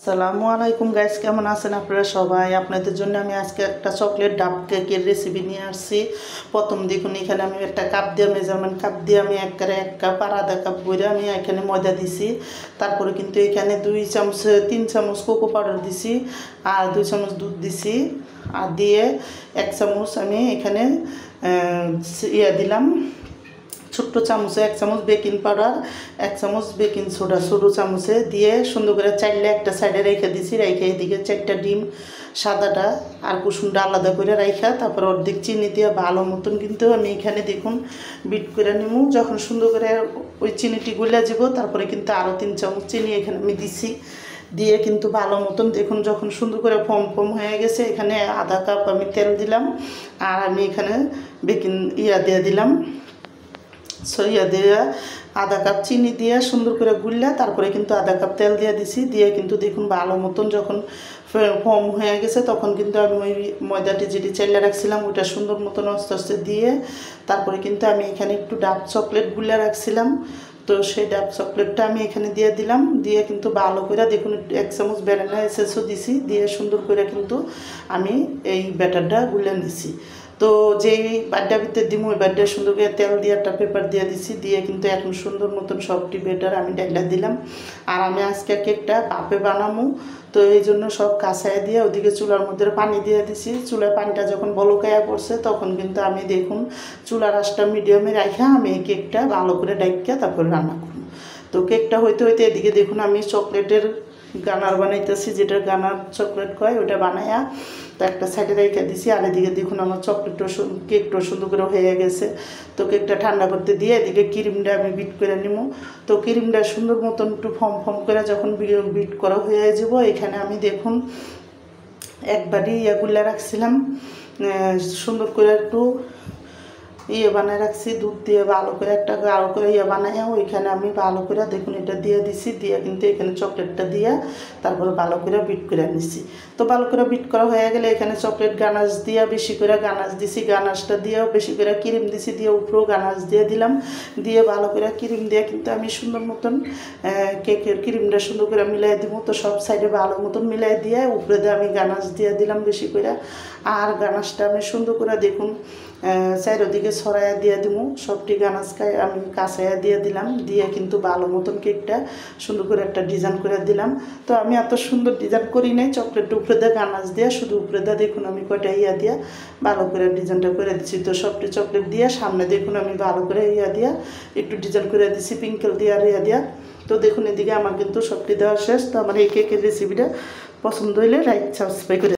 আসসালামু আলাইকুম গাইস, কেমন আছেন আপনারা সবাই? আপনাদের জন্য আমি আজকে একটা চকলেট ডাব কেকের রেসিপি নিয়ে আসছি। প্রথম দেখুন, এখানে আমি একটা কাপ দিয়ে মেজারমেন্ট কাপ দিয়ে আমি এক কাপ আর আধা কাপ করে আমি এখানে ময়দা দিছি। তারপরে কিন্তু এখানে 3 চামচ কোকো পাউডার দিছি আর 2 চামচ দুধ দিছি আর দিয়ে 1 চামচ আমি এখানে দিলাম ছোট্ট চামচে 1 চামচ বেকিং পাউডার, 1 চামচ বেকিং সোডা ছোটো চামচে দিয়ে সুন্দর করে চাইলে একটা সাইডে রেখে দিছি। রেখে এদিকে 4টা ডিম, সাদাটা আর কুসুমটা আলাদা করে রাখা, তারপর অর্ধেক চিনি দিয়ে ভালো মতন কিন্তু আমি এখানে দেখুন বিট করে নিব। যখন সুন্দর করে ওই চিনিটি গুলে যাব, তারপরে কিন্তু আরও 3 চামচ চিনি এখানে আমি দিছি। দিয়ে কিন্তু ভালো মতন দেখুন যখন সুন্দর করে ফম হয়ে গেছে, এখানে আধা কাপ আমি তেল দিলাম আর আমি এখানে বেকিং দিয়ে দিলাম দিয়ে আধা কাপ চিনি দিয়ে সুন্দর করে গুললা, তারপরে কিন্তু আধা কাপ তেল দিয়ে দিছি। দিয়ে কিন্তু দেখুন ভালো মতন যখন ফর্ম হয়ে গেছে, তখন কিন্তু আমি ওই ময়দাটি যেটি চাইলে রাখছিলাম ওইটা সুন্দর মতন আস্তে আস্তে দিয়ে, তারপরে কিন্তু আমি এখানে একটু ডার্ক চকলেট গুলে রাখছিলাম, তো সেই ডার্ক চকলেটটা আমি এখানে দিয়ে দিলাম। দিয়ে কিন্তু ভালো করে দেখুন 1 চামচ ভ্যানিলা এসেন্সও দিছি। দিয়ে সুন্দর করে কিন্তু আমি এই ব্যাটারটা গুলে নিছি। তো যেই বাড্ডা ভিতরে দিম ওই বাড্ডা সুন্দর করে তেল দিয়ে একটা পেপার দিয়ে দিছি। দিয়ে কিন্তু এখন সুন্দর মতন সবটি ব্যাটার আমি ডাইলা দিলাম। আর আমি আজকে কেকটা ভাপে বানাবো, তো এই জন্য সব কাঁচায় দিয়ে ওদিকে চুলার মধ্যে পানি দিয়ে দিছি। চুলার পানিটা যখন বলকায়া পড়ছে, তখন কিন্তু আমি দেখুন চুলার আঁচটা মিডিয়ামে রাখা আমি এই কেকটা ভালো করে ডাইকা তারপরে রান্না করব। তো কেকটা হইতে হইতে এদিকে দেখুন আমি চকলেটের গানার বানাইতেছি, যেটা গানার চকলেট কয় ওটা বানাইয়া তো একটা সাইডে রেখে দিছি। আর এদিকে দেখুন আমার কেকটা সুন্দর করে হয়ে গেছে। তো কেকটা ঠান্ডা করতে দিয়ে এদিকে ক্রিমটা আমি বিট করে নিব। তো ক্রিমটা সুন্দর মতন একটু ফম করে যখন বিট করা হয়ে যাব, এখানে আমি দেখুন একবারই গুলা রাখছিলাম, সুন্দর করে একটু বানায় রাখছি দুধ দিয়ে ভালো করে একটা গাঢ় করে বানাইয়া ওইখানে আমি ভালো করে দেখুন এটা দিয়ে দিছি। দিয়ে কিন্তু এখানে চকলেটটা দিয়ে তারপরে ভালো করে বিট করে নিছি। তো ভালো করে বিট করা হয়ে গেলে এখানে চকলেট গানাশ দিয়ে বেশি করে গানাশ দিছি, গানাশটা দিয়েও বেশি করে ক্রিম দিছি, দিয়ে উপরেও গানাশ দিয়ে দিলাম। দিয়ে ভালো করে ক্রিম দিয়ে কিন্তু আমি সুন্দর মতন কেকের ক্রিমটা সুন্দর করে মিলাই দিব। তো সব সাইডে ভালো মতন মিলাই দিয়ে উপরে দিয়ে আমি গানাশ দিয়ে দিলাম বেশি করে। আর গানাশটা আমি সুন্দর করে দেখুন চারিদিকে ছড়াইয়া দিয়ে দিব। সবটি গানাশ আমি কাঁচাইয়া দিয়ে দিলাম। দিয়ে কিন্তু ভালো মতন কেকটা সুন্দর করে একটা ডিজাইন করে দিলাম। তো আমি এত সুন্দর ডিজাইন করি নাই, চকলেটটা উপরে দিয়ে গানাশ দিয়ে শুধু উপরে দিয়ে দেখুন আমি কয়টা দিয়ে ভালো করে ডিজাইনটা করে দিচ্ছি। তো সবটি চকলেট দিয়ে সামনে দেখুন আমি ভালো করে দিয়া একটু ডিজাইন করে দিচ্ছি পিঙ্কেল দিয়ে আর দিয়া। তো দেখুন এদিকে আমার কিন্তু সবটি দেওয়া শেষ। তো আমার এই কেকের রেসিপিটা পছন্দ হইলে লাইক সাবস্ক্রাইব করে